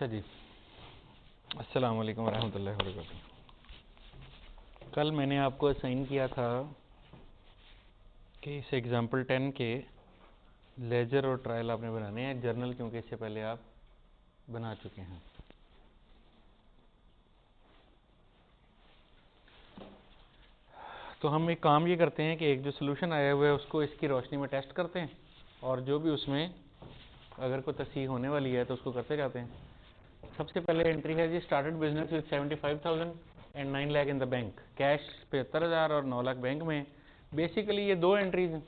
अच्छा जी, अस्सलाम वालेकुम रहमतुल्लाहि व बरकातुहू। कल मैंने आपको असाइन किया था कि इस एग्जाम्पल 10 के लेजर और ट्रायल आपने बनाने हैं, जर्नल क्योंकि इससे पहले आप बना चुके हैं। तो हम एक काम ये करते हैं कि एक जो सोल्यूशन आया हुआ है उसको इसकी रोशनी में टेस्ट करते हैं, और जो भी उसमें अगर कोई तस्हीह होने वाली है तो उसको करते जाते हैं। सबसे पहले एंट्री है जी, started business with 75,000 and 9 lakh in the bank. Cash 75,000 और 9 लाख बैंक में। बेसिकली ये दो एंट्रीज हैं।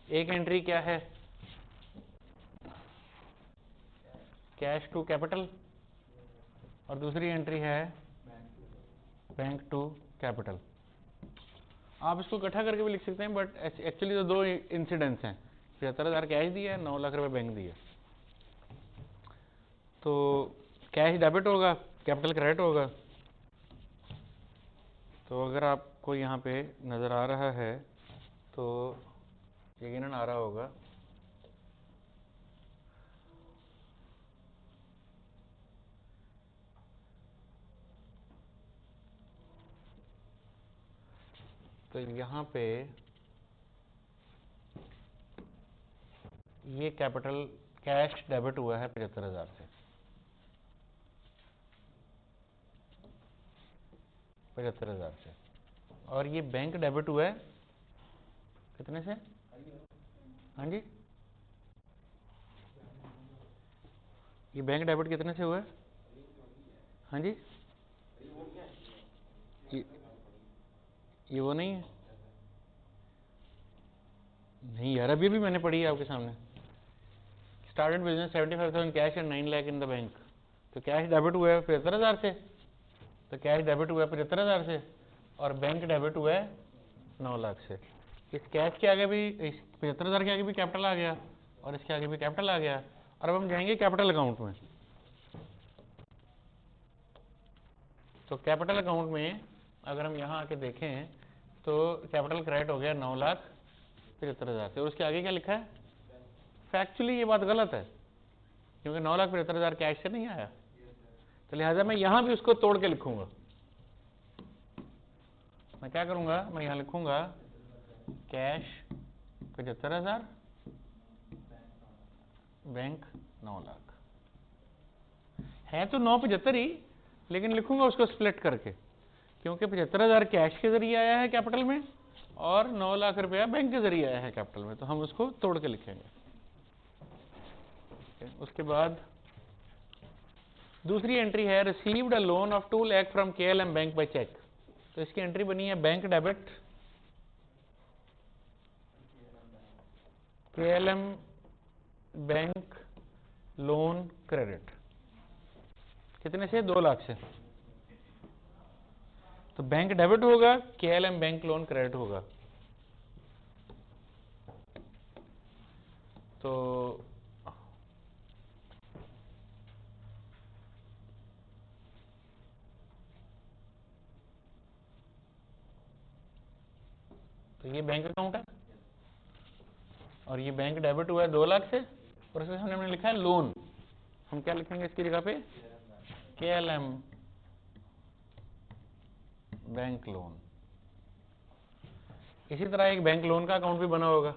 एक एंट्री क्या है, कैश टू कैपिटल, और दूसरी एंट्री है बैंक टू कैपिटल। आप इसको इकट्ठा करके भी लिख सकते हैं, बट एक्चुअली तो दो इंसिडेंट्स हैं। 75,000 कैश दिया है, 9 लाख रुपए बैंक दिया। तो कैश डेबिट होगा, कैपिटल क्रेडिट होगा। तो अगर आपको यहाँ पे नज़र आ रहा है तो यकीनन आ रहा होगा। तो यहाँ पे ये कैपिटल कैश डेबिट हुआ है 75,000 से, 75,000 से, और ये बैंक डेबिट हुआ है कितने से? हाँ जी, ये बैंक डेबिट कितने से हुआ है? हाँ जी, ये, ये वो नहीं है। नहीं यार, अभी भी मैंने पढ़ी है आपके सामने। Started business 75,000 cash and 9 lakh in the bank. तो कैश डेबिट हुआ है 75,000 से, तो कैश डेबिट हुआ है 75,000 से, और बैंक डेबिट हुआ है 9 लाख से। इस कैश के आगे भी, इस 75,000 के आगे भी कैपिटल आ गया, और इसके आगे भी कैपिटल आ गया। और अब हम जाएंगे कैपिटल अकाउंट में। तो कैपिटल अकाउंट में अगर हम यहाँ आके देखें तो कैपिटल क्रेडिट हो गया 9,75,000 से, और उसके आगे क्या लिखा है? फैक्चुअली ये बात गलत है, क्योंकि 9,75,000 कैश से नहीं आया। तो लिहाजा मैं यहाँ भी उसको तोड़ के लिखूंगा। मैं क्या करूंगा, मैं यहाँ लिखूंगा कैश 75,000, बैंक 9 लाख। है तो 975 ही, लेकिन लिखूंगा उसको स्प्लिट करके, क्योंकि 75,000 कैश के जरिए आया है कैपिटल में, और 9 लाख रुपया बैंक के जरिए आया है कैपिटल में। तो हम उसको तोड़ के लिखेंगे। उसके बाद दूसरी एंट्री है, received a loan of 2 lakh from KLM bank by cheque. तो इसकी एंट्री बनी है bank debit KLM bank loan credit. कितने से? 2 लाख से। तो बैंक डेबिट होगा, केएलएम बैंक लोन क्रेडिट होगा। तो ये बैंक अकाउंट है, और ये बैंक डेबिट हुआ है 2 लाख से, और इसके सामने हमने लिखा है लोन। हम क्या लिखेंगे इसकी जगह पे? KLM bank loan. इसी तरह एक बैंक लोन का अकाउंट भी बना होगा,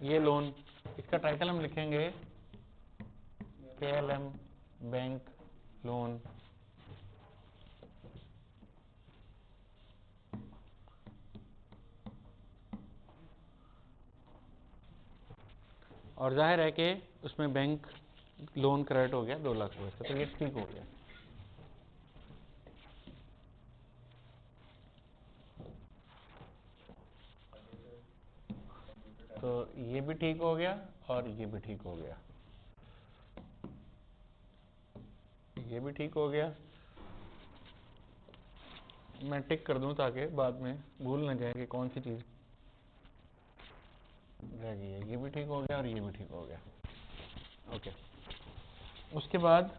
ये लोन। इसका टाइटल हम लिखेंगे केएलएम बैंक लोन, और जाहिर है कि उसमें बैंक लोन क्रेडिट हो गया 2 लाख रुपए से। तो ये ठीक हो गया। तो ये भी ठीक हो गया, और ये भी ठीक हो गया, ये भी ठीक हो गया। मैं टिक कर दूं ताकि बाद में भूल ना जाए कि कौन सी चीज रह गई है। ये भी ठीक हो गया, और ये भी ठीक हो गया। ओके। उसके बाद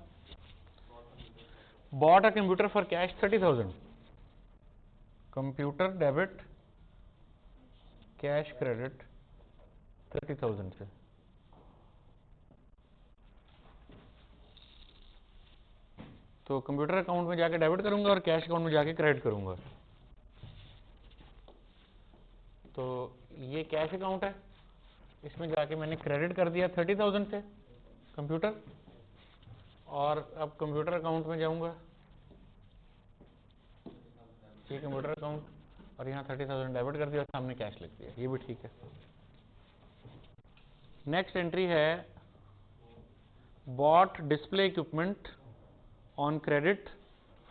bought a computer for cash 30,000। Computer debit cash credit 30,000 से। तो कंप्यूटर अकाउंट में जाके डेबिट करूंगा और कैश अकाउंट में जाके क्रेडिट करूंगा। तो ये कैश अकाउंट है, इसमें जाके मैंने क्रेडिट कर दिया 30,000 से कंप्यूटर, और अब कंप्यूटर अकाउंट में जाऊंगा, ये कंप्यूटर अकाउंट, और यहाँ 30,000 डेबिट कर दिया और सामने कैश लिख दिया, ये भी ठीक है। नेक्स्ट एंट्री है bought display equipment on credit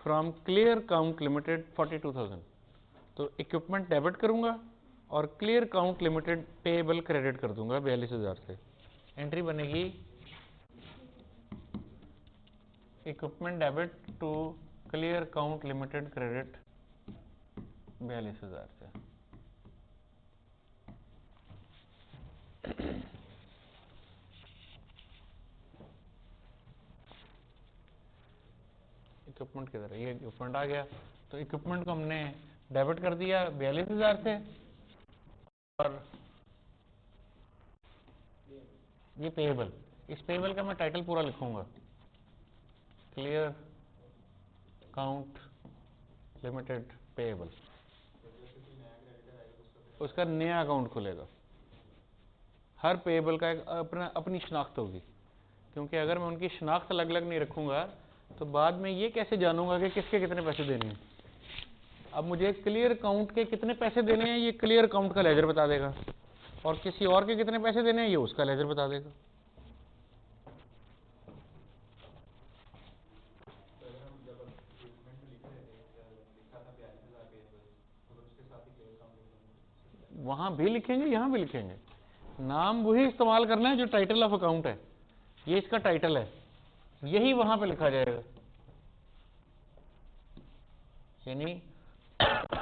from clear count limited 42,000। तो इक्विपमेंट डेबिट करूंगा और clear count limited payable credit कर दूंगा 42,000 से। एंट्री बनेगी equipment debit to clear count limited credit 42,000 से। इक्विपमेंट किधर है, ये इक्विपमेंट आ गया। तो इक्विपमेंट को हमने डेबिट कर दिया 42,000 से, और ये पेएबल, इस पेएबल का मैं टाइटल पूरा लिखूंगा, क्लियर काउंट लिमिटेड पेएबल। उसका नया अकाउंट खुलेगा, हर पेएबल का एक अपनी शनाख्त होगी, क्योंकि अगर मैं उनकी शनाख्त अलग अलग नहीं रखूंगा तो बाद में ये कैसे जानूंगा कि किसके कितने पैसे देने हैं। अब मुझे क्लियर काउंट के कितने पैसे देने हैं ये क्लियर काउंट का लेजर बता देगा, और किसी और के कितने पैसे देने हैं ये उसका लेजर बता देगा। वहां भी लिखेंगे, यहां भी लिखेंगे, नाम वही इस्तेमाल करना है जो टाइटल ऑफ अकाउंट है। ये इसका टाइटल है, यही वहां पे लिखा जाएगा, यानी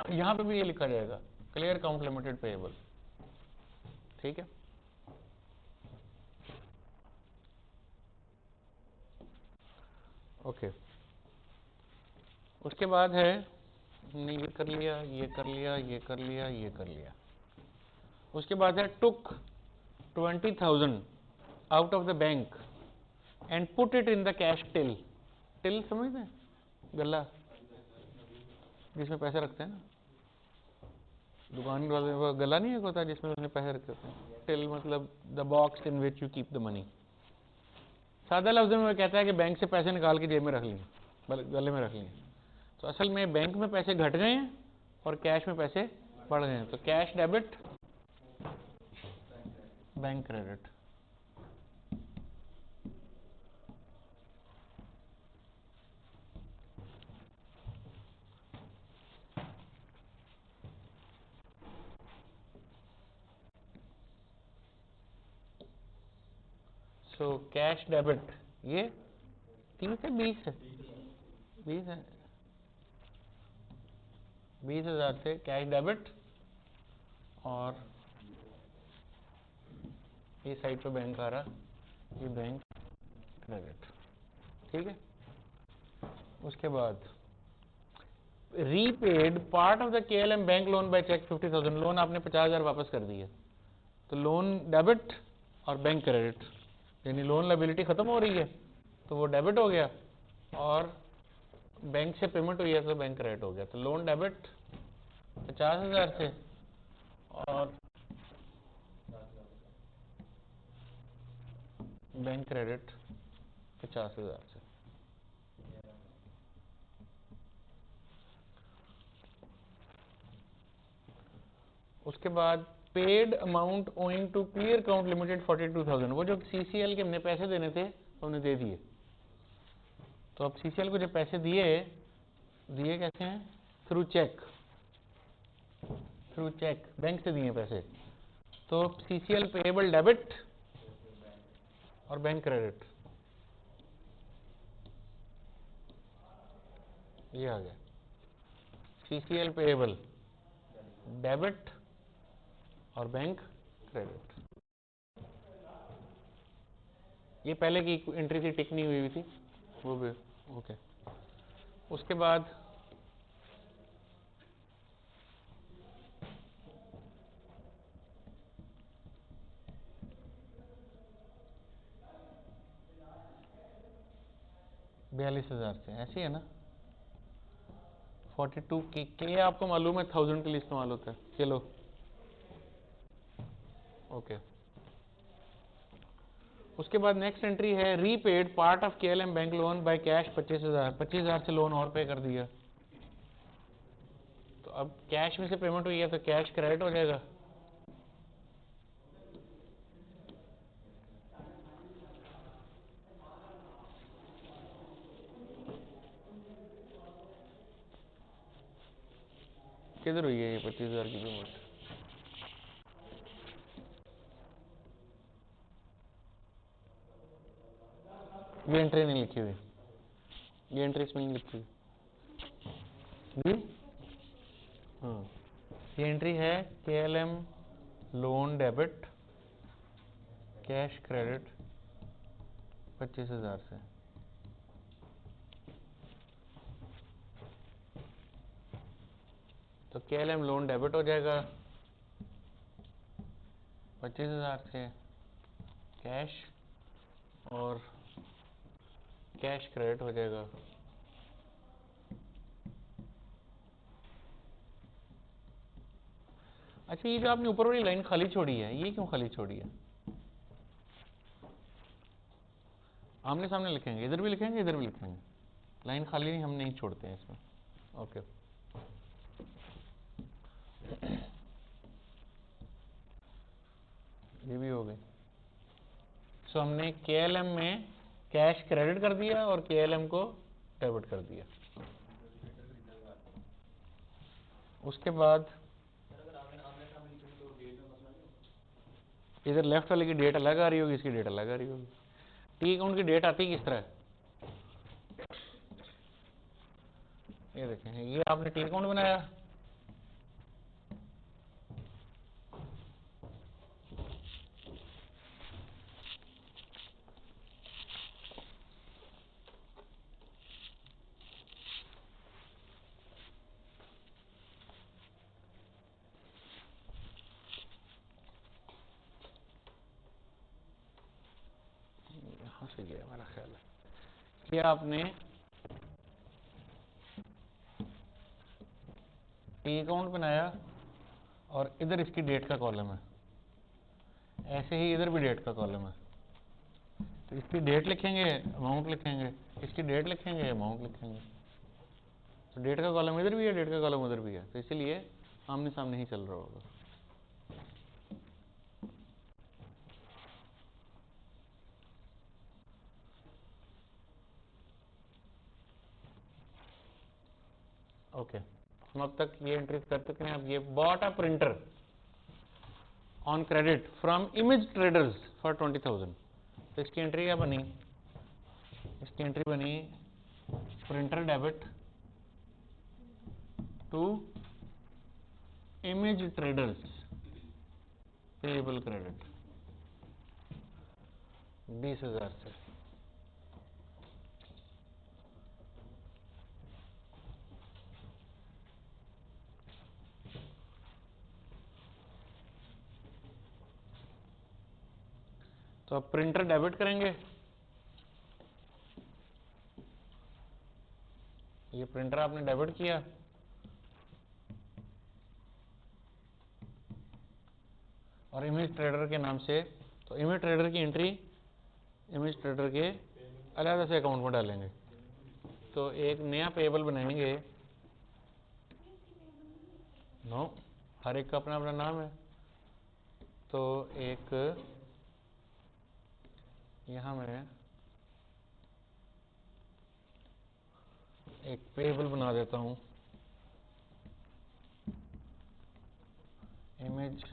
यहां पे भी ये लिखा जाएगा क्लियर काउंट लिमिटेड पेएबल। ठीक है, ओके। उसके बाद है, हमने ये कर लिया, ये कर लिया, ये कर लिया, ये कर लिया। उसके बाद है टुक 20,000 out of the bank and put it in the cash till. Till समझते हैं, गल्ला जिसमें पैसे रखते हैं ना, दुकान वाले वो गला नहीं होता जिसमें उसने पैसे रखे होते हैं। टिल मतलब the box in which you keep the money. सादा लफ्ज में कहता है कि बैंक से पैसे निकाल के जेब में रख लिए, गले में रख लिए। तो असल में बैंक में पैसे घट गए हैं और कैश में पैसे बढ़ गए हैं, तो cash debit, bank credit. So cash debit, ये 30 है 20 है, 20 है, 20,000 से कैश डेबिट, और ये साइड पे बैंक आ रहा, ये बैंक क्रेडिट। ठीक है, उसके बाद repaid part of the KLM bank loan by cheque 50,000। Loan आपने 50,000 वापस कर दिए, तो लोन डेबिट और बैंक क्रेडिट, यानी लोन लायबिलिटी खत्म हो रही है तो वो डेबिट हो गया, और बैंक से पेमेंट हुई है तो बैंक क्रेडिट हो गया। तो लोन डेबिट 50,000 से, और बैंक क्रेडिट 50,000 से। उसके बाद paid amount owing to clear count limited 42,000। वो जो सीसीएल के हमने पैसे देने थे उन्हें दे दिए। तो अब सीसीएल को जो पैसे दिए, दिए कैसे हैं? Through cheque, through cheque, bank से दिए पैसे। तो सीसीएल पेएबल डेबिट और बैंक क्रेडिट, ये आ गया। सीसीएल पेएबल डेबिट और बैंक क्रेडिट। ये पहले की एंट्री थी, टिक नहीं हुई थी, वो भी ओके। उसके बाद 20,000 से, ऐसी है ना। 42 के आपको मालूम है 1000 के लिए इस्तेमाल होता है। चलो ओके। उसके बाद नेक्स्ट एंट्री है repaid part of KLM bank loan by cash 25,000 से लोन और पे कर दिया। तो अब कैश में से पेमेंट हुई है तो कैश क्रेडिट हो जाएगा। किधर हुई है ये 25,000 की पेमेंट? ये एंट्री नहीं लिखी हुई, ये एंट्री इसमें नहीं लिखी हुई जी। हाँ, ये एंट्री है KLM loan debit cash credit 25,000 से। तो KLM लोन डेबिट हो जाएगा 25,000 से कैश, और कैश क्रेडिट हो जाएगा। अच्छा, ये जो आपने ऊपर वाली लाइन खाली छोड़ी है, ये क्यों खाली छोड़ी है? आमने सामने लिखेंगे, इधर भी लिखेंगे इधर भी लिखेंगे, लाइन खाली नहीं हम नहीं छोड़ते हैं इसमें। ओके, ये भी हो गई। सो हमने KLM में कैश क्रेडिट कर दिया और KLM को डेबिट कर दिया। उसके बाद इधर लेफ्ट वाले की डेट अलग आ रही होगी, इसकी डेट अलग आ रही होगी। टी अकाउंट की डेट आती है किस तरह? ये देखें, ये आपने टी अकाउंट बनाया, यहां से गया मेरा ख्याल है कि आपने टी अकाउंट बनाया और इधर इसकी डेट का कॉलम है, ऐसे ही इधर भी डेट का कॉलम है। तो इसकी डेट लिखेंगे, अमाउंट लिखेंगे, इसकी डेट लिखेंगे, अमाउंट लिखेंगे। तो डेट का कॉलम इधर भी है, डेट का कॉलम उधर भी है, तो इसीलिए आमने सामने ही चल रहा होगा। ओके, हम अब तक ये एंट्रीज कर चुके हैं। अब ये bought a printer on credit from image traders for 20,000। तो इसकी एंट्री क्या बनी? इसकी एंट्री बनी printer debit to image traders payable credit 20,000 से। तो अब प्रिंटर डेबिट करेंगे, ये प्रिंटर आपने डेबिट किया, और इमेज ट्रेडर के नाम से, तो इमेज ट्रेडर की एंट्री इमेज ट्रेडर के अलग से अकाउंट में डालेंगे। तो एक नया पेएबल बनाएंगे। नो, हर एक का अपना अपना नाम है। तो एक यहां मैं एक पेएबल बना देता हूं, इमेज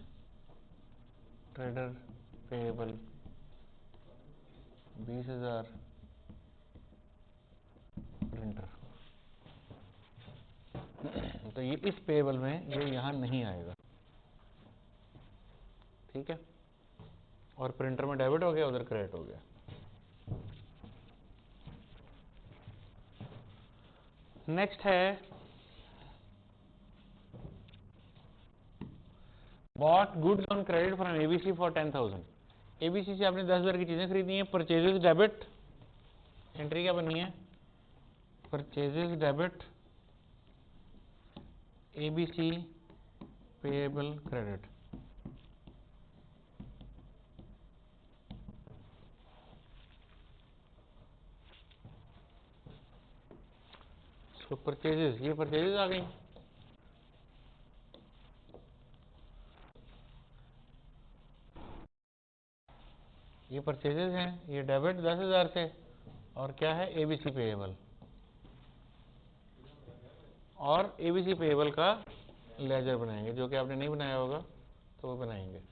ट्रेडर पेएबल 20,000 प्रिंटर। तो ये इस पेएबल में ये यहां नहीं आएगा, ठीक है। और प्रिंटर में डेबिट हो गया, उधर क्रेडिट हो गया। नेक्स्ट है bought goods on credit from ABC for 10,000। ABC से आपने 10,000 की चीजें खरीदी हैं, परचेजेस डेबिट, एंट्री क्या बनी है purchases debit, ABC payable credit. तो परचेजेस, ये परचेजेस आ गई, ये परचेजेस हैं, ये डेबिट 10,000 से, और क्या है ABC पेएबल, और ABC पेएबल का लेजर बनाएंगे, जो कि आपने नहीं बनाया होगा तो वो बनाएंगे।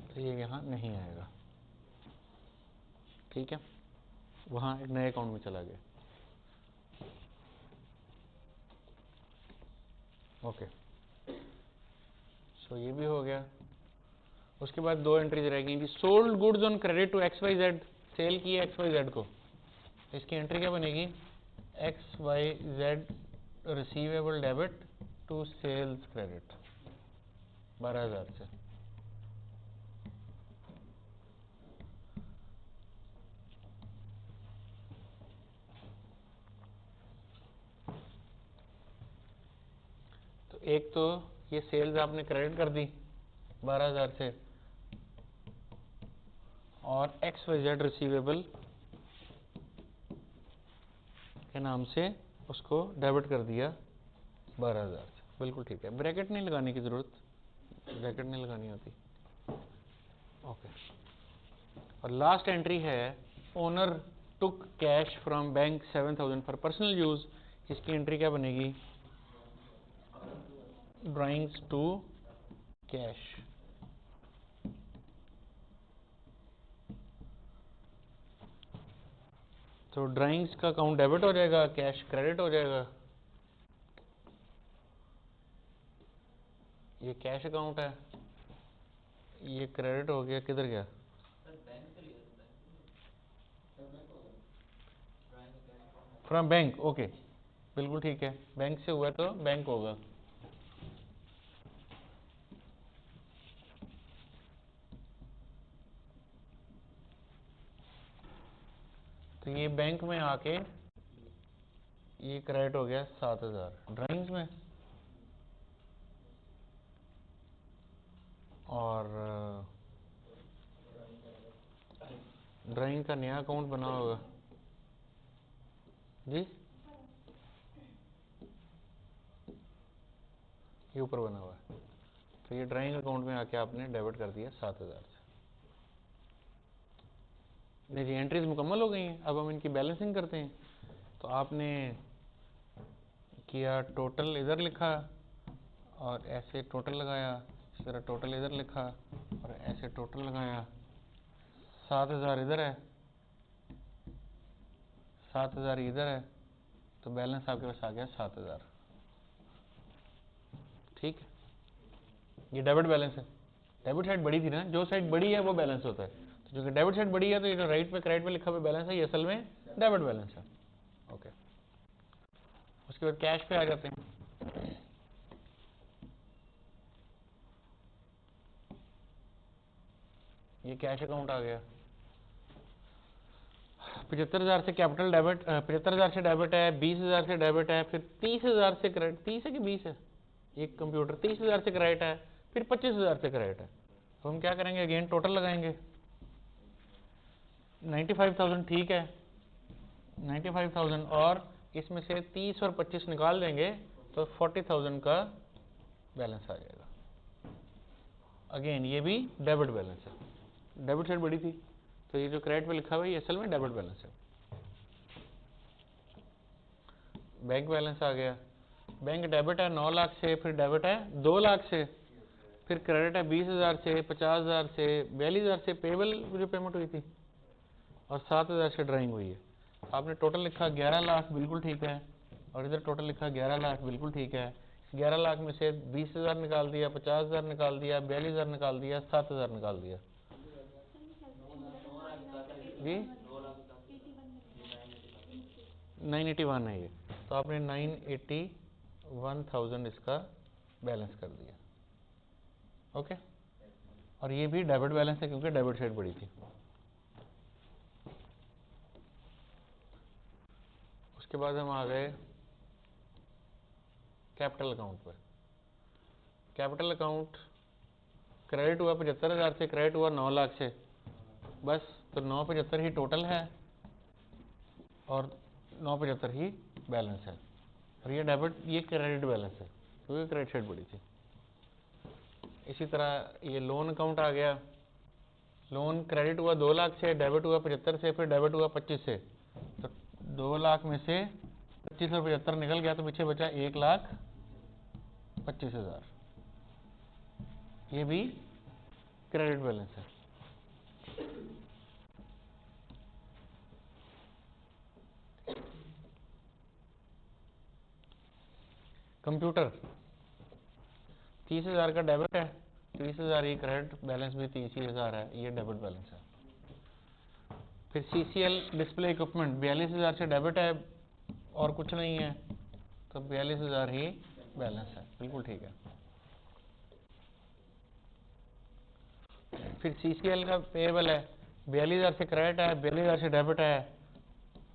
तो ये यहाँ नहीं आएगा, ठीक है, वहाँ एक नए अकाउंट में चला गया। ओके, सो ये भी हो गया। उसके बाद दो एंट्रीज रह गई, sold goods on credit to XYZ, sale की है XYZ को, इसकी एंट्री क्या बनेगी, XYZ receivable debit to sales credit 12,000 से। तो एक तो ये सेल्स आपने क्रेडिट कर दी 12,000 से, और XYZ रिसीवेबल के नाम से उसको डेबिट कर दिया 12,000 से, बिल्कुल ठीक है, ब्रैकेट नहीं लगाने की जरूरत, ब्रैकेट नहीं लगानी होती। ओके, और लास्ट एंट्री है owner took cash from bank 7,000 for personal use, इसकी एंट्री क्या बनेगी, ड्राइंग्स टू कैश। तो ड्राइंग्स का अकाउंट डेबिट हो जाएगा, कैश क्रेडिट हो जाएगा। ये कैश अकाउंट है, ये क्रेडिट हो गया, किधर गया, फ्रॉम बैंक, ओके बिल्कुल ठीक है, बैंक से हुआ तो बैंक होगा। तो ये बैंक में आके ये क्रेडिट हो गया 7,000 ड्राइंग्स में, और ड्राइंग का नया अकाउंट बना होगा जी, ये ऊपर बना हुआ है। तो ये ड्राइंग अकाउंट में आके आपने डेबिट कर दिया 7,000 से। जी एंट्रीज मुकम्मल हो गई हैं, अब हम इनकी बैलेंसिंग करते हैं। तो आपने किया टोटल इधर लिखा, और ऐसे टोटल लगाया, इस तरह टोटल इधर लिखा और ऐसे टोटल लगाया, 7,000 इधर है, 7,000 इधर है, तो बैलेंस आपके पास आ गया 7,000, ठीक है। ये डेबिट बैलेंस है, डेबिट साइड बड़ी थी ना, जो साइड बड़ी है वो बैलेंस होता है, तो जो डेबिट साइड बड़ी है तो ये जो राइट पे क्रेडिट पे लिखा हुआ बैलेंस है ये असल में डेबिट बैलेंस है। ओके, उसके बाद कैश पे आ जाते हैं। ये कैश अकाउंट आ गया, 75,000 से कैपिटल डेबिट, 75,000 से डेबिट है, 20,000 से डेबिट है, फिर 30,000 से क्रेडिट, 30 है कि 20 है, एक कंप्यूटर 30,000 से क्रेडिट है, फिर 25,000 से क्रेडिट है। तो हम क्या करेंगे, अगेन टोटल लगाएंगे, 95,000 ठीक है, 95,000, और इसमें से 30 और 25 निकाल देंगे तो 40,000 का बैलेंस आ जाएगा। अगेन ये भी डेबिट बैलेंस है, डेबिट साइड बड़ी थी तो ये जो क्रेडिट पे लिखा हुआ है ये असल में डेबिट बैलेंस है। बैंक बैलेंस आ गया, बैंक डेबिट है 9 लाख से, फिर डेबिट है 2 लाख से, फिर क्रेडिट है 20,000 से, 50,000 से, 42,000 से पेबल जो पेमेंट हुई थी, और 7,000 से ड्राइंग हुई है। आपने टोटल लिखा 11 लाख, बिल्कुल ठीक है, और इधर टोटल लिखा 11 लाख, बिल्कुल ठीक है। 11 लाख में से 20,000 निकाल दिया, 50,000 निकाल दिया, 42,000 निकाल दिया, 7,000 निकाल दिया जी। 981 है ये, तो आपने 981,000 इसका बैलेंस कर दिया। ओके, और ये भी डेबिट बैलेंस है क्योंकि डेबिट साइड बड़ी थी। उसके बाद हम आ गए कैपिटल अकाउंट पर। कैपिटल अकाउंट क्रेडिट हुआ 75,000 से, क्रेडिट हुआ 9 लाख से, बस। तो 975 ही टोटल है और 975 ही बैलेंस है, और ये डेबिट, ये क्रेडिट बैलेंस है क्योंकि क्रेडिट साइड बड़ी थी। इसी तरह ये लोन अकाउंट आ गया। लोन क्रेडिट हुआ 2 लाख से, डेबिट हुआ 75 से, फिर डेबिट हुआ 25 से। तो 2 लाख में से 25 और 75 निकल गया, तो पीछे बचा 1,25,000। ये भी क्रेडिट बैलेंस है। कंप्यूटर 30,000 का डेबिट है, 30,000 ही क्रेडिट, बैलेंस भी 30,000 है, ये डेबिट बैलेंस है। फिर CCL डिस्प्ले इक्विपमेंट 42,000 से डेबिट है और कुछ नहीं है, तो 42,000 ही बैलेंस है, बिल्कुल ठीक है। फिर CCL का पेएबल है, 42,000 से क्रेडिट है, 42,000 से डेबिट है,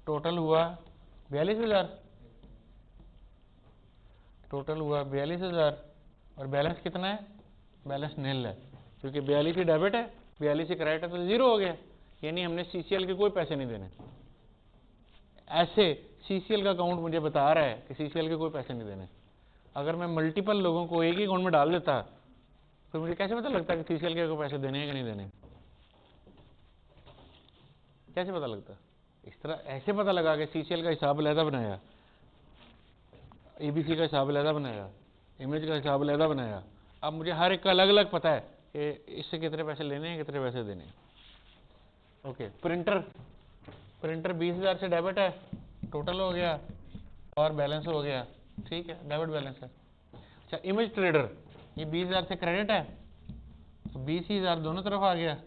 टोटल हुआ 42,000, टोटल हुआ 42,000, और बैलेंस कितना है? बैलेंस नील है क्योंकि 42 ही डेबिट है, 42 ही क्रेडिट है, तो 0 हो गया, यानी हमने CCL के कोई पैसे नहीं देने। ऐसे CCL का अकाउंट मुझे बता रहा है कि CCL के कोई पैसे नहीं देने। अगर मैं मल्टीपल लोगों को एक ही अकाउंट में डाल देता तो मुझे कैसे पता लगता कि CCL के कोई पैसे देने हैं कि नहीं देने? कैसे पता लगता? इस तरह ऐसे पता लगा कि CCL का हिसाब अलहदा बनाया, ABC का हिसाब अलहदा बनाया, इमेज का हिसाब अलहदा बनाया। अब मुझे हर एक का अलग अलग पता है कि इससे कितने पैसे लेने हैं, कितने पैसे देने हैं। ओके, प्रिंटर 20,000 से डेबिट है, टोटल हो गया और बैलेंस हो गया, ठीक है, डेबिट बैलेंस है। अच्छा, इमेज ट्रेडर ये 20,000 से क्रेडिट है, तो 20,000 दोनों तरफ आ गया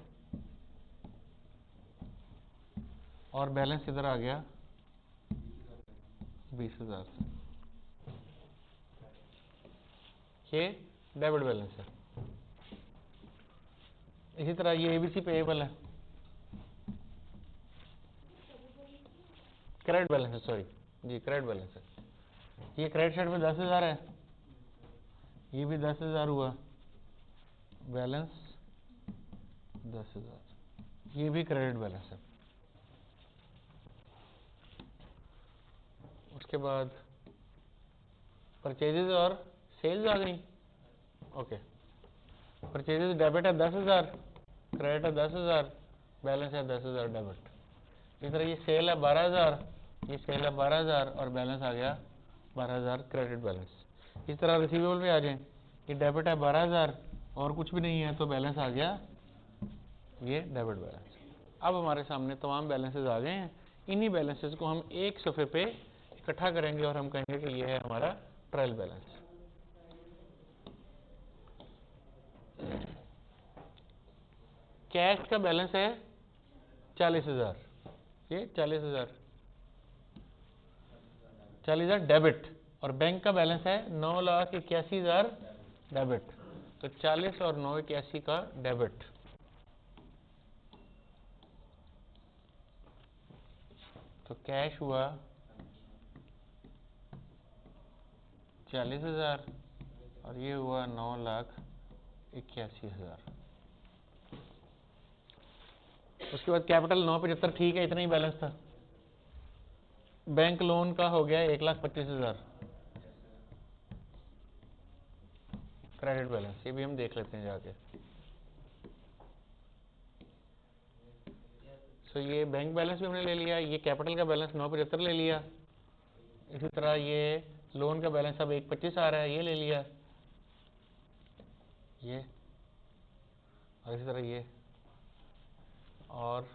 और बैलेंस किधर आ गया? 20,000 से, ये डेबिट बैलेंस है। इसी तरह ये ABC पेएबल है, क्रेडिट बैलेंस है, सॉरी जी, क्रेडिट बैलेंस है। ये क्रेडिट साइड में 10,000 है, ये भी 10,000 हुआ, बैलेंस 10,000, ये भी क्रेडिट बैलेंस है। उसके बाद परचेजेज और सेल्स आ गई। ओके, परचेजेज डेबिट है 10,000, क्रेडिट है 10,000, बैलेंस है 10,000 डेबिट। इस तरह ये सेल है 12,000, ये सेल है 12,000 और बैलेंस आ गया 12,000 क्रेडिट बैलेंस। इस तरह रिसीवेबल पे आ जाए, ये डेबिट है 12,000 और कुछ भी नहीं है, तो बैलेंस आ गया ये डेबिट बैलेंस। अब हमारे सामने तमाम बैलेंसेस आ गए हैं। इन्हीं बैलेंसेस को हम एक सफ़े पे इकट्ठा करेंगे और हम कहेंगे कि ये है हमारा ट्रायल बैलेंस। कैश का बैलेंस है 40,000, ये 40,000 डेबिट, और बैंक का बैलेंस है 9,81,000 डेबिट, तो 40 और 9,81 का डेबिट। तो कैश हुआ 40,000 और ये हुआ 9,81,000। उसके बाद कैपिटल 975, ठीक है, इतना ही बैलेंस था। बैंक लोन का हो गया 1,25,000 क्रेडिट बैलेंस, ये भी हम देख लेते हैं जाके। तो ये बैंक बैलेंस भी हमने ले लिया, ये कैपिटल का बैलेंस 975 ले लिया। इसी तरह ये लोन का बैलेंस अब 1,25 आ रहा है, ये ले लिया, ये, और इसी तरह ये, और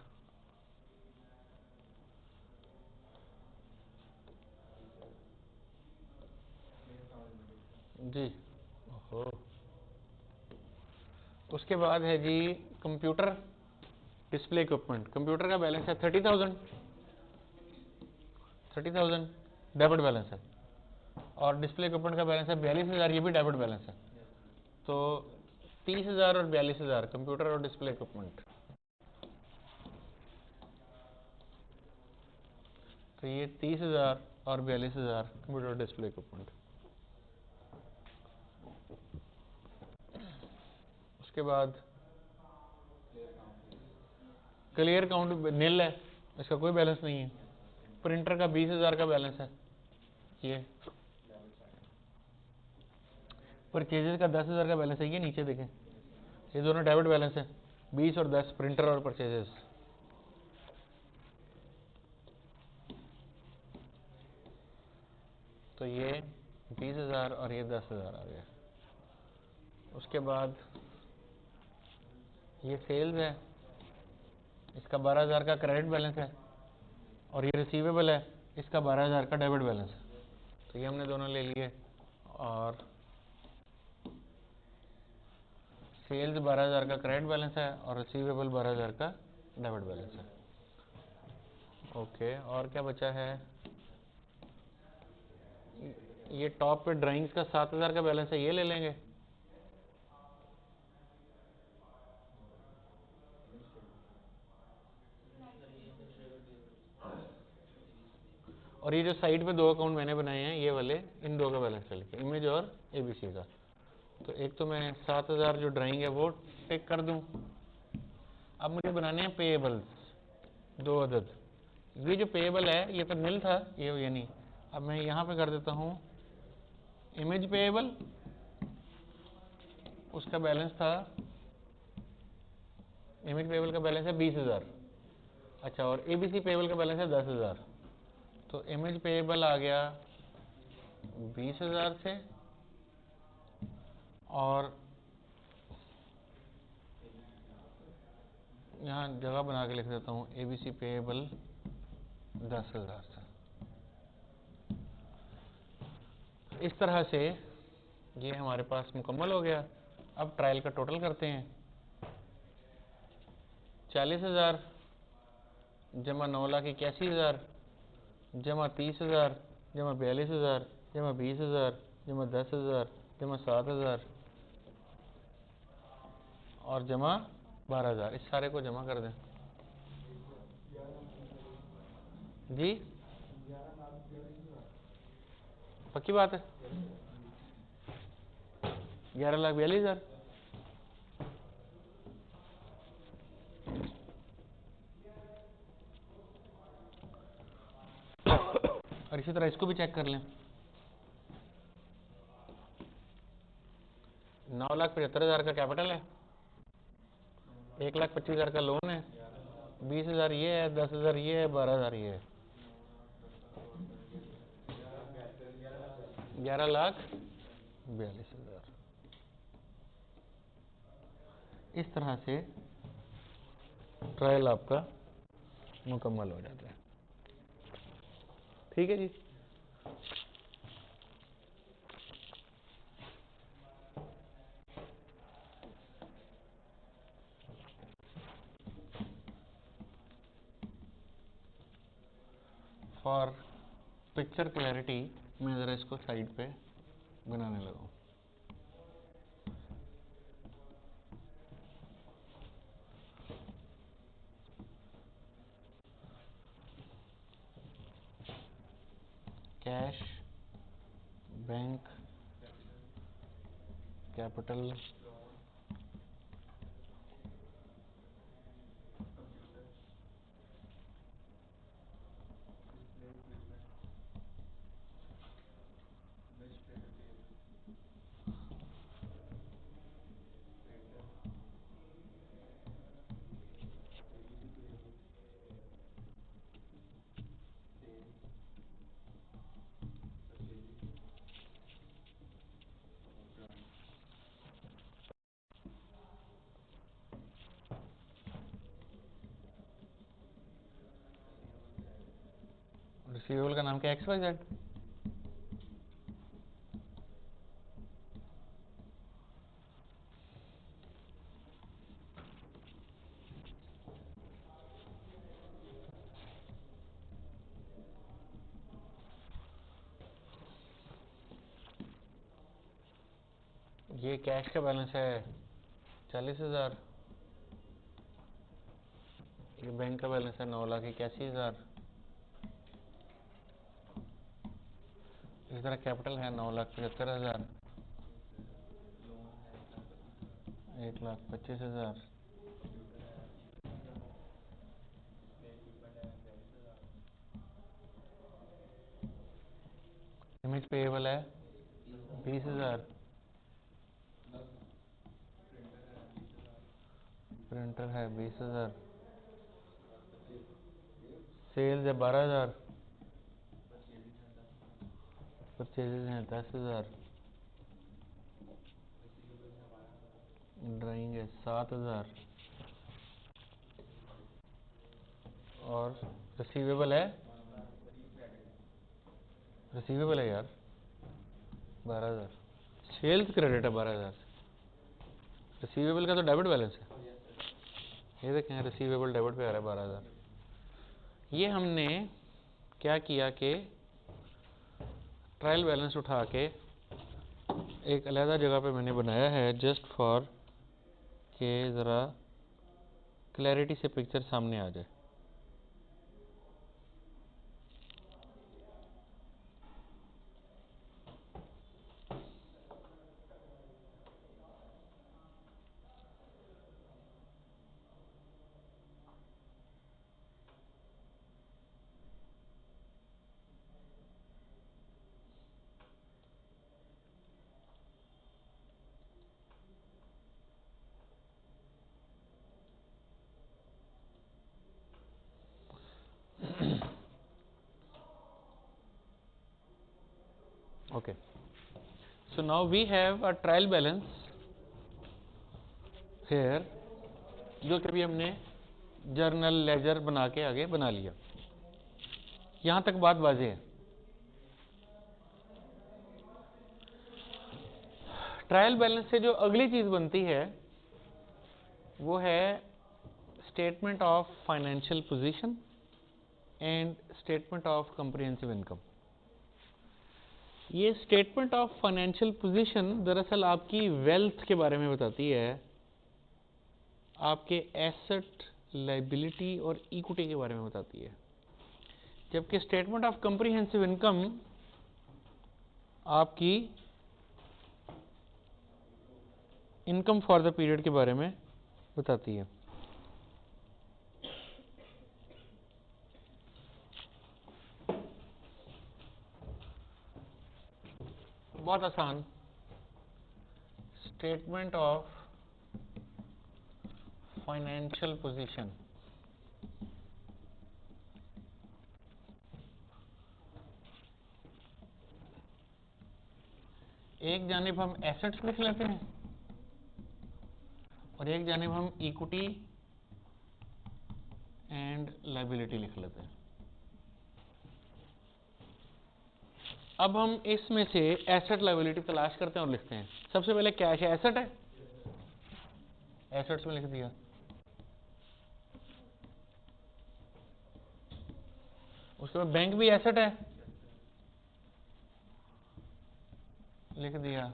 जी। ओहो। उसके बाद है जी कंप्यूटर डिस्प्ले इक्विपमेंट। कंप्यूटर का बैलेंस है 30,000 डेबिट बैलेंस है, और डिस्प्ले इक्विपमेंट का बैलेंस है 42,000, ये भी डेबिट बैलेंस है। तो 30,000 और 42,000 कंप्यूटर और डिस्प्ले इक्विपमेंट। तो ये 30,000 और 42,000 कंप्यूटर और डिस्प्ले इक्विपमेंट। उसके बाद क्लियर काउंट नील है, इसका कोई बैलेंस नहीं है। प्रिंटर का 20,000 का बैलेंस है। ये परचेजेस का 10,000 का बैलेंस है। ये नीचे देखें, ये दोनों डेबिट बैलेंस है, 20 और 10, प्रिंटर और परचेजेस। तो ये 20,000 और ये 10,000 आ गया। उसके बाद ये सेल्स है, इसका 12,000 का क्रेडिट बैलेंस है, और ये रिसीवेबल है, इसका 12,000 का डेबिट बैलेंस है। तो ये हमने दोनों ले लिए, और सेल्स 12,000 का क्रेडिट बैलेंस है और रिसीवेबल 12,000 का डेबिट बैलेंस है। ओके, और क्या बचा है? ये टॉप पे ड्राइंग्स का 7,000 का बैलेंस है, ये ले लेंगे। और ये जो साइड पे दो अकाउंट मैंने बनाए हैं, ये वाले, इन दो का बैलेंस लेके, इमेज और एबीसी का। तो एक तो मैं 7,000 जो ड्राइंग है वो टेक कर दूं। अब मुझे बनाने हैं पेएबल्स, 2 अदद। ये जो पेएबल है ये तो नील था, ये नहीं। अब मैं यहाँ पे कर देता हूँ इमेज पेएबल, उसका बैलेंस था, इमेज पेएबल का बैलेंस है 20,000। अच्छा, और एबीसी पेएबल का बैलेंस है 10,000। तो इमेज पेएबल आ गया 20,000 से, और यहाँ जगह बना के लिख देता हूँ एबीसी पेएबल 10,000 से। इस तरह से ये हमारे पास मुकम्मल हो गया। अब ट्रायल का टोटल करते हैं। 40,000 जमा 9,81,000 जमा 30,000 जमा 42,000 जमा 20,000 जमा 10,000 जमा 7,000 और जमा 12,000। इस सारे को जमा कर दें जी। पक्की बात है? 11,42,000। और इसी तरह इसको भी चेक कर लें। 9,75,000 का कैपिटल है, 1,25,000 का लोन है, 20,000 ये है, 10,000 ये है, 12,000 ये है, 11,42,000। इस तरह से ट्रायल आपका मुकम्मल हो जाता है। ठीक है जी। फॉर पिक्चर क्लैरिटी मैं ज़रा इसको साइड पे बनाने लगा हूँ। कैश, बैंक, कैपिटल, रिसीवेबल का नाम क्या है? XYZ। ये कैश का बैलेंस है 40,000, ये बैंक का बैलेंस है 9,81,000, इस तरह कैपिटल है 9,75,000, 1,25,000, इमेज पेएबल है 20,000, प्रिंटर है 20,000, सेल्स है 12,000, परचेजेज हैं 10,000, ड्राइंग है 7,000 और रिसीवेबल है यार 12,000। सेल्स क्रेडिट है 12,000, रिसीवेबल का तो डेबिट बैलेंस है। ये देखें रिसीवेबल डेबिट पे आ रहा है 12,000। ये हमने क्या किया कि ट्रायल बैलेंस उठा के एक अलग जगह पे मैंने बनाया है जस्ट फॉर के ज़रा क्लैरिटी से पिक्चर सामने आ जाए। Okay, so now we have a trial balance here, जो कभी हमने जर्नल लेजर बना के आगे बना लिया। यहां तक बात वाज़ेह है। ट्रायल बैलेंस से जो अगली चीज बनती है वो है statement of financial position and statement of comprehensive income. ये स्टेटमेंट ऑफ फाइनेंशियल पोजीशन दरअसल आपकी वेल्थ के बारे में बताती है, आपके एसेट, लायबिलिटी और इक्विटी के बारे में बताती है, जबकि स्टेटमेंट ऑफ कॉम्प्रिहेंसिव इनकम आपकी इनकम फॉर द पीरियड के बारे में बताती है। बहुत आसान, स्टेटमेंट ऑफ फाइनेंशियल पोजीशन, एक जानिब हम एसेट्स लिख लेते हैं और एक जानिब हम इक्विटी एंड लायबिलिटी लिख लेते हैं। अब हम इसमें से एसेट लायबिलिटी तलाश करते हैं और लिखते हैं। सबसे पहले कैश है, एसेट है, एसेट्स में लिख दिया। उसके बाद बैंक भी एसेट है, लिख दिया।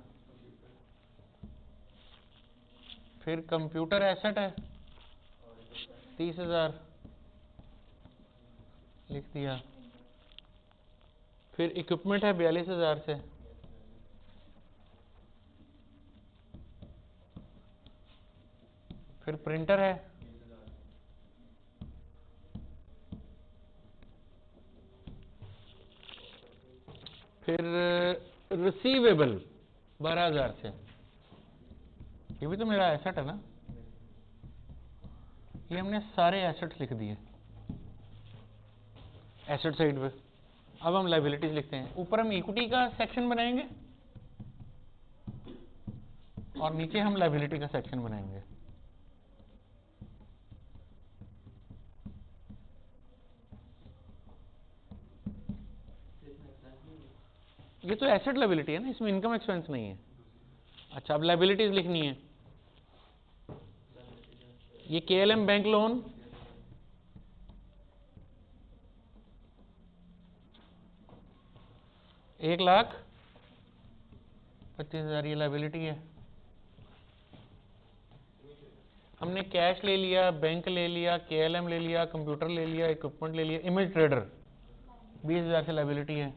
फिर कंप्यूटर एसेट है 30,000, लिख दिया। फिर इक्विपमेंट है 42,000 से, फिर प्रिंटर है, फिर रिसीवेबल 12,000 से, ये भी तो मेरा एसेट है ना। ये हमने सारे एसेट्स लिख दिए एसेट साइड पे। अब हम लायबिलिटीज लिखते हैं। ऊपर हम इक्विटी का सेक्शन बनाएंगे और नीचे हम लायबिलिटी का सेक्शन बनाएंगे। ये तो एसेट लायबिलिटी है ना, इसमें इनकम एक्सपेंस नहीं है। अच्छा, अब लायबिलिटीज लिखनी है। ये KLM बैंक लोन, एक 1,25,000 ये लायबिलिटी है। हमने कैश ले लिया, बैंक ले लिया, KLM ले लिया, कंप्यूटर ले लिया, इक्विपमेंट ले लिया, इमेज ट्रेडर 20,000 से लायबिलिटी है।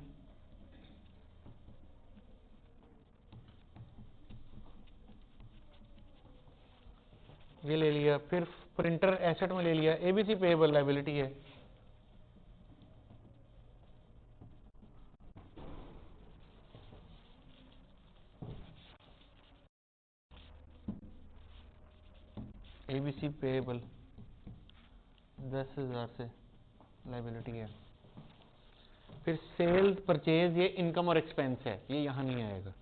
ये ले लिया। फिर प्रिंटर एसेट में ले लिया, ABC पेएबल लायबिलिटी है। ABC पेएबल 10,000 से लायबिलिटी है। फिर सेल्स परचेज, ये इनकम और एक्सपेंस है, ये यहाँ नहीं आएगा।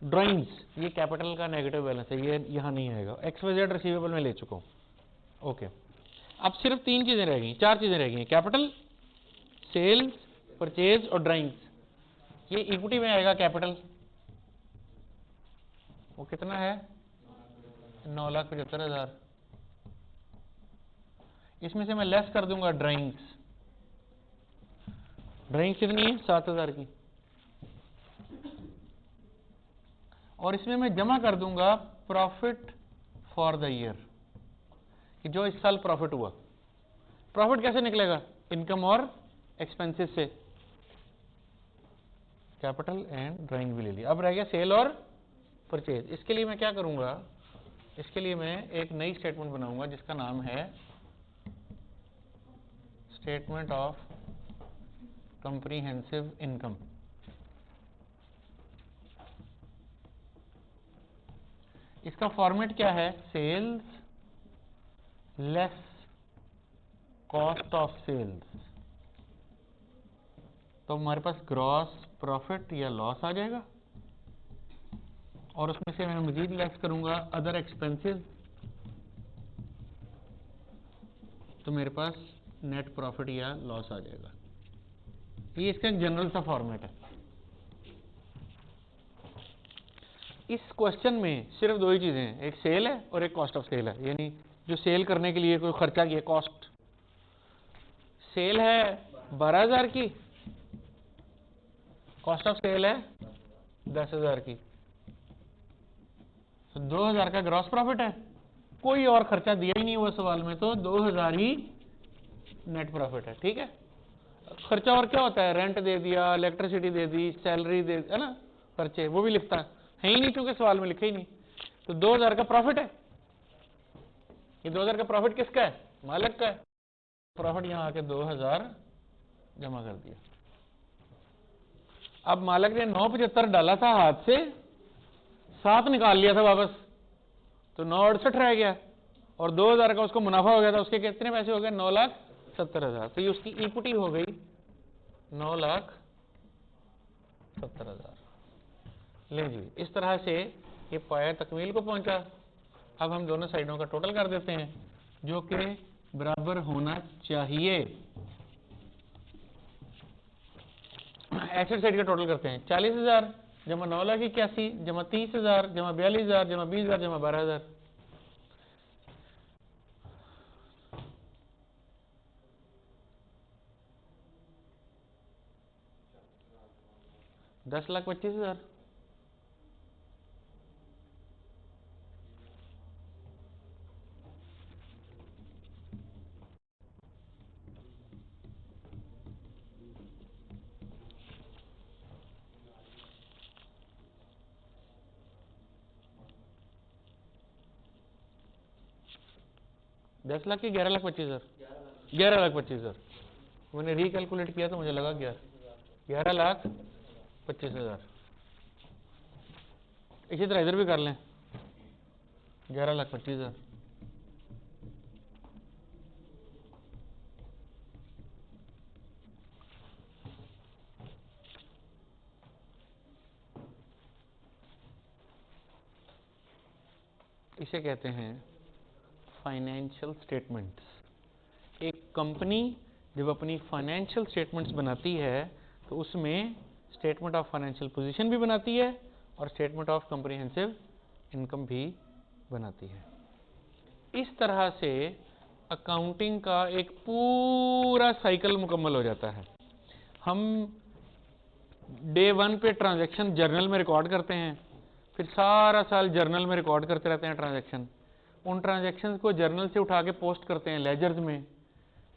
ड्राइंग्स, ये कैपिटल का नेगेटिव बैलेंस है, ये यहाँ नहीं आएगा। XYZ रिसीवेबल में ले चुका हूँ। ओके, अब सिर्फ 3 चीजें रह गई, 4 चीजें रह गई, कैपिटल, सेल्स, परचेज और ड्राइंग्स। ये इक्विटी में आएगा कैपिटल, वो कितना है 9,75,000। इसमें से मैं लेस कर दूंगा ड्राइंग्स। ड्राइंग्स कितनी है 7,000 की। और इसमें मैं जमा कर दूंगा प्रॉफिट फॉर द ईयर, कि जो इस साल प्रॉफिट हुआ। प्रॉफिट कैसे निकलेगा, इनकम और एक्सपेंसेस से। कैपिटल एंड ड्राइंग भी ले लिया। अब रह गया सेल और परचेज। इसके लिए मैं क्या करूंगा, इसके लिए मैं एक नई स्टेटमेंट बनाऊंगा जिसका नाम है स्टेटमेंट ऑफ कंप्रीहेंसिव इनकम। इसका फॉर्मेट क्या है, sales less cost of sales. तो हमारे पास ग्रॉस प्रॉफिट या लॉस आ जाएगा, और उसमें से मैं मजीद लेस करूंगा अदर एक्सपेंसेस, तो मेरे पास नेट प्रॉफिट या लॉस आ जाएगा। ये इसका एक जनरल सा फॉर्मेट है। इस क्वेश्चन में सिर्फ 2 ही चीजें हैं, एक सेल है और एक कॉस्ट ऑफ सेल है। यानी जो सेल करने के लिए कोई खर्चा किया, कॉस्ट। सेल है 12,000 की, कॉस्ट ऑफ सेल है 10,000 की, तो 2,000 का ग्रॉस प्रॉफिट है। कोई और खर्चा दिया ही नहीं हुआ सवाल में, तो 2,000 ही नेट प्रॉफिट है। ठीक है, खर्चा और क्या होता है, रेंट दे दिया, इलेक्ट्रिसिटी दे दी, सैलरी दे, है ना, खर्चे, वो भी लिखता है ही नहीं क्योंकि सवाल में लिखे ही नहीं। तो 2,000 का प्रॉफिट है। ये 2,000 का प्रॉफिट किसका है, मालिक का है। प्रॉफिट यहां आके 2,000 जमा कर दिया। अब मालिक ने 975 डाला था हाथ से, 7 निकाल लिया था वापस, तो 968 रह गया, और 2,000 का उसको मुनाफा हो गया था। उसके कितने पैसे हो गए, 9,70,000। तो ये उसकी इक्विटी हो गई 9,70,000। ले जी, इस तरह से ये पाया तकमील को पहुंचा। अब हम दोनों साइडों का टोटल कर देते हैं, जो कि बराबर होना चाहिए। एसेट साइड का टोटल करते हैं, 40,000 जमा 9,81,000 जमा 30,000 जमा 42,000 जमा 20,000 जमा 12,000। 10,25,000। दस लाख की 11,25,000, 11,25,000। मैंने रिकैलकुलेट किया तो मुझे लगा 11,25,000। इसी तरह इधर भी कर लें, 11,25,000। इसे कहते हैं फाइनेंशियल स्टेटमेंट्स। एक कंपनी जब अपनी फाइनेंशियल स्टेटमेंट्स बनाती है तो उसमें स्टेटमेंट ऑफ फाइनेंशियल पोजीशन भी बनाती है और स्टेटमेंट ऑफ कॉम्प्रिहेंसिव इनकम भी बनाती है। इस तरह से अकाउंटिंग का एक पूरा साइकिल मुकम्मल हो जाता है। हम डे 1 पे ट्रांजैक्शन जर्नल में रिकॉर्ड करते हैं, फिर सारा साल जर्नल में रिकॉर्ड करते रहते हैं ट्रांजैक्शन। उन ट्रांजैक्शंस को जर्नल से उठा के पोस्ट करते हैं लेजर्स में,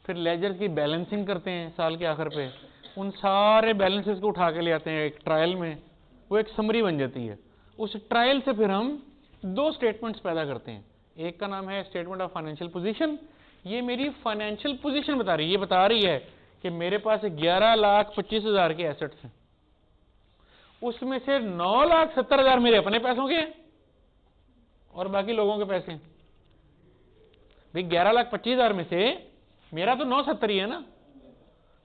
फिर लेजर्स की बैलेंसिंग करते हैं साल के आखिर पे, उन सारे बैलेंसेस को उठा के ले आते हैं एक ट्रायल में, वो एक समरी बन जाती है। उस ट्रायल से फिर हम दो स्टेटमेंट्स पैदा करते हैं। एक का नाम है स्टेटमेंट ऑफ फाइनेंशियल पोजीशन, ये मेरी फाइनेंशियल पोजीशन बता रही है, ये बता रही है कि मेरे पास 11,25,000 के एसेट्स हैं, उसमें से 9,70,000 मेरे अपने पैसों के हैं और बाकी लोगों के पैसे हैं। भाई 11,25,000 में से मेरा तो 9,70 ही है ना,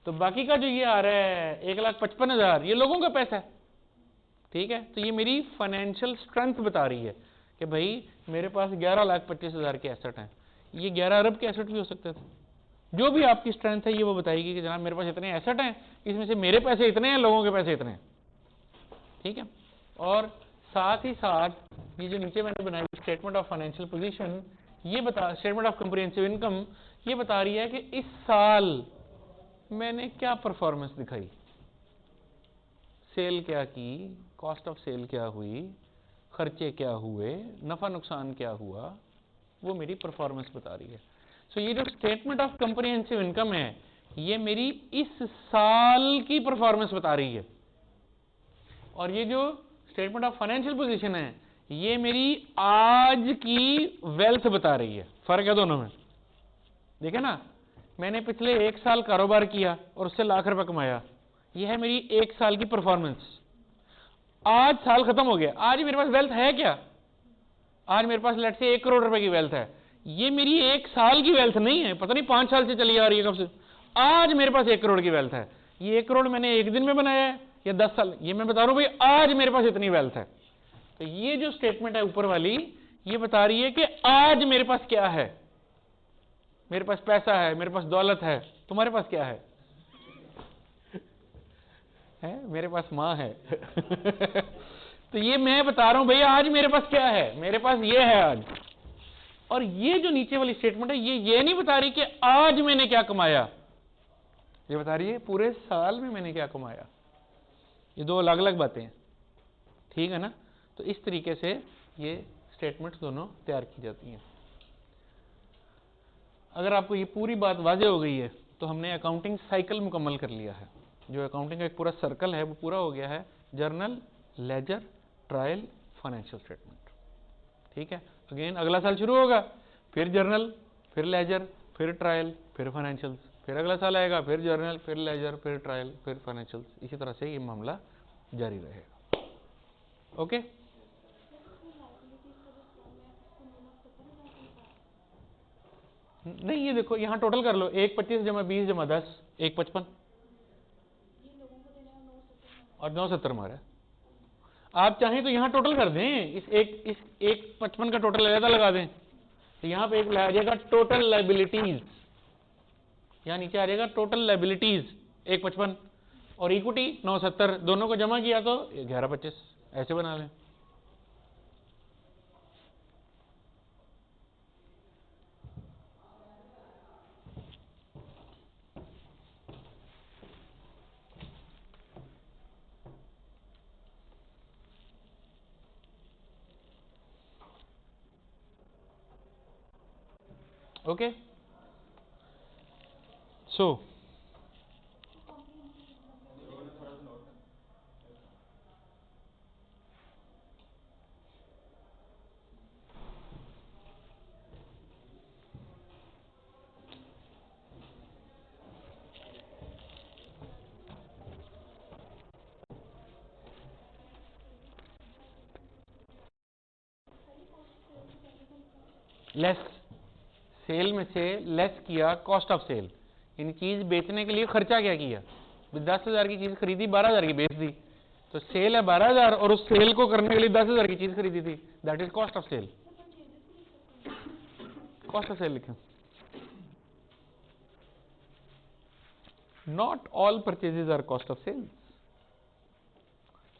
तो बाकी का जो ये आ रहा है 1,55,000 ये लोगों का पैसा है। ठीक है, तो ये मेरी फाइनेंशियल स्ट्रेंथ बता रही है कि भाई मेरे पास 11,25,000 के एसेट हैं। ये 11 अरब के एसेट भी हो सकते थे। जो भी आपकी स्ट्रेंथ है ये वो बताएगी कि जनाब मेरे पास इतने एसेट हैं, इसमें से मेरे पैसे इतने हैं, लोगों के पैसे इतने हैं। ठीक है, और साथ ही साथ ये जो नीचे मैंने बनाई स्टेटमेंट ऑफ फाइनेंशियल पोजीशन, ये बता, स्टेटमेंट ऑफ कॉम्प्रिहेंसिव इनकम, ये बता रही है कि इस साल मैंने क्या परफॉर्मेंस दिखाई, सेल क्या की, कॉस्ट ऑफ सेल क्या हुई, खर्चे क्या हुए, नफा नुकसान क्या हुआ, वो मेरी परफॉर्मेंस बता रही है। सो ये जो स्टेटमेंट ऑफ कॉम्प्रिहेंसिव इनकम है ये मेरी इस साल की परफॉर्मेंस बता रही है, और ये जो स्टेटमेंट ऑफ फाइनेंशियल पोजीशन है ये मेरी आज की वेल्थ बता रही है। फर्क है दोनों में, देखे ना, मैंने पिछले 1 साल कारोबार किया और उससे लाख रुपए कमाया, ये है मेरी 1 साल की परफॉर्मेंस। आज साल खत्म हो गया, आज मेरे पास वेल्थ है क्या, आज मेरे पास लेट से 1 करोड़ रुपए की वेल्थ है, ये मेरी 1 साल की वेल्थ नहीं है, पता नहीं 5 साल से चली आ रही है कब से। आज मेरे पास 1 करोड़ की वेल्थ है, ये 1 करोड़ मैंने एक दिन में बनाया है या 10 साल, ये मैं बता रहा हूं भाई आज मेरे पास इतनी वेल्थ है। तो ये जो स्टेटमेंट है ऊपर वाली, ये बता रही है कि आज मेरे पास क्या है, मेरे पास पैसा है, मेरे पास दौलत है। तुम्हारे पास क्या है? मेरे पास मां है। तो ये मैं बता रहा हूं भैया आज मेरे पास क्या है, मेरे पास ये है आज। और ये जो नीचे वाली स्टेटमेंट है ये नहीं बता रही कि आज मैंने क्या कमाया, ये बता रही है पूरे साल में मैंने क्या कमाया। ये दो अलग अलग बातें हैं, ठीक है ना। तो इस तरीके से ये स्टेटमेंट्स दोनों तैयार की जाती हैं। अगर आपको ये पूरी बात वाज़ेह हो गई है तो हमने अकाउंटिंग साइकिल मुकम्मल कर लिया है। जो अकाउंटिंग का एक पूरा सर्कल है वो पूरा हो गया है, journal, ledger, trial, financial statement. ठीक है, अगेन अगला साल शुरू होगा, फिर जर्नल, फिर लेजर, फिर ट्रायल, फिर फाइनेंशियल, फिर अगला साल आएगा, फिर जर्नल, फिर लेजर, फिर ट्रायल, फिर फाइनेंशियल। इसी तरह से ये मामला जारी रहेगा। ओके, नहीं ये देखो यहाँ टोटल कर लो, 1,25 जमा 20 जमा 10 1,55 और 9,70 हमारा। आप चाहें तो यहाँ टोटल कर दें, इस 1,55 का टोटल अलग लगा दें, तो यहाँ पे एक आ जाएगा टोटल लाइबिलिटीज, यहाँ नीचे आ जाएगा टोटल लाइबिलिटीज 1,55 और इक्विटी 9,70, दोनों को जमा किया तो 11,25, ऐसे बना लें। ओके, सो लेस सेल में से लेस किया कॉस्ट ऑफ सेल, इन चीज बेचने के लिए खर्चा क्या किया, 10,000 की चीज खरीदी 12,000 की बेच दी, तो सेल है 12,000 और उस सेल को करने के लिए 10,000 की चीज खरीदी थी, that is cost of sale. Cost of sale लिखें। Not all purchases are cost of sales,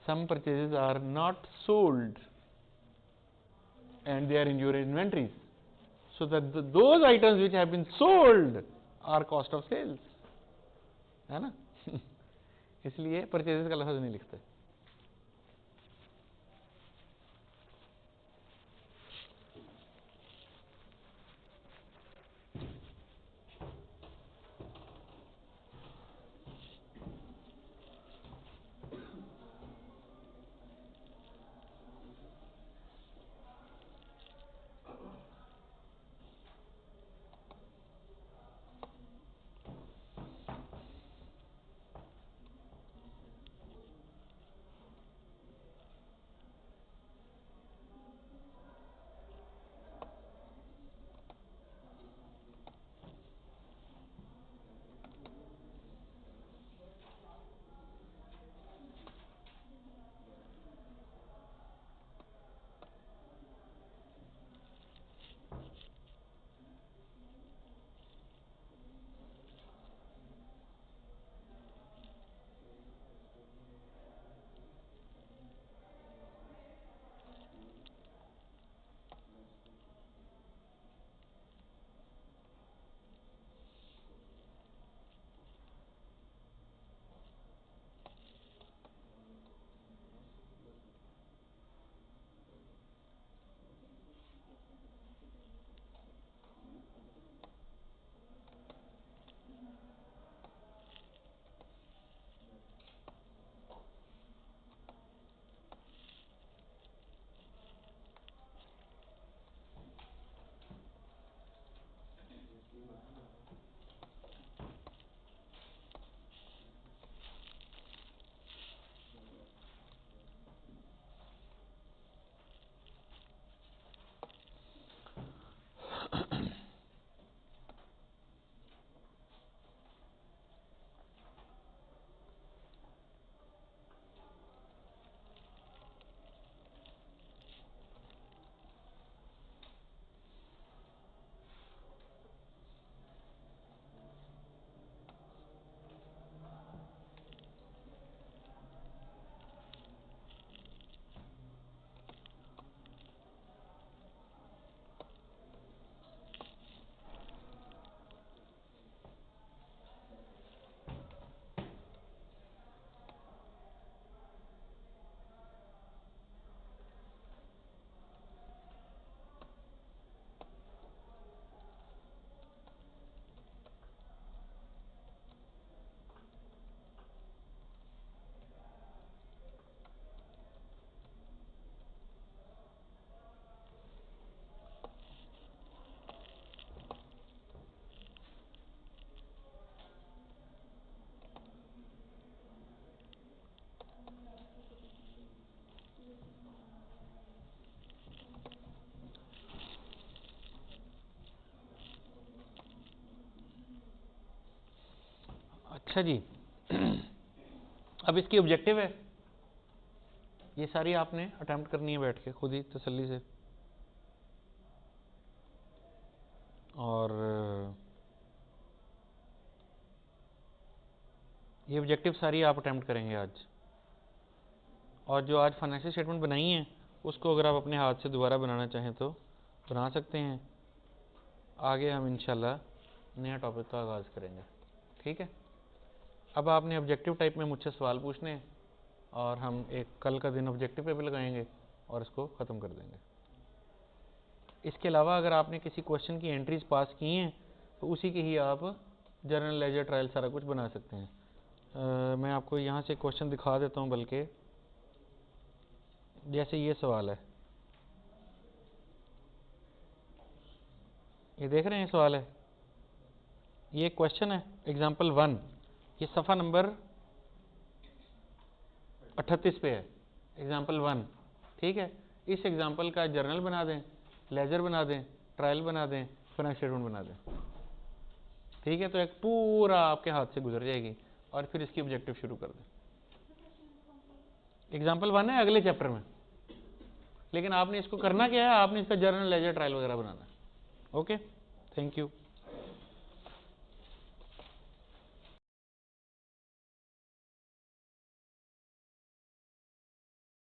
some purchases are not sold and they are in your inventories, so that those items which have been sold are cost of sales, है ना। इसलिए purchases का लफ्ज नहीं लिखते। अच्छा जी, अब इसकी ऑब्जेक्टिव है, ये सारी आपने अटेम्प्ट करनी है बैठ के खुद ही तसल्ली से, और ये ऑब्जेक्टिव सारी आप अटेम्प्ट करेंगे आज। और जो आज फाइनेंशियल स्टेटमेंट बनाई है उसको अगर आप अपने हाथ से दोबारा बनाना चाहें तो बना सकते हैं। आगे हम इंशाल्लाह नया टॉपिक का आगाज़ करेंगे, ठीक है। अब आपने ऑब्जेक्टिव टाइप में मुझसे सवाल पूछने हैं और हम एक कल का दिन ऑब्जेक्टिव पे भी लगाएंगे और इसको ख़त्म कर देंगे। इसके अलावा अगर आपने किसी क्वेश्चन की एंट्रीज पास की हैं तो उसी की ही आप जर्नल लेजर ट्रायल सारा कुछ बना सकते हैं। मैं आपको यहाँ से क्वेश्चन दिखा देता हूँ, बल्कि जैसे ये सवाल है, ये देख रहे हैं सवाल है, ये क्वेश्चन है एग्जाम्पल 1, ये सफ़ा नंबर 38 पे है, एग्जाम्पल 1, ठीक है। इस एग्जाम्पल का जर्नल बना दें, लेजर बना दें, ट्रायल बना दें, फाइनेंशियल स्टेटमेंट बना दें, ठीक है। तो एक पूरा आपके हाथ से गुजर जाएगी और फिर इसकी ऑब्जेक्टिव शुरू कर दें। एग्जाम्पल 1 है अगले चैप्टर में, लेकिन आपने इसको करना क्या है, आपने इसका जर्नल लेजर ट्रायल वगैरह बनाना है। Okay, thank you.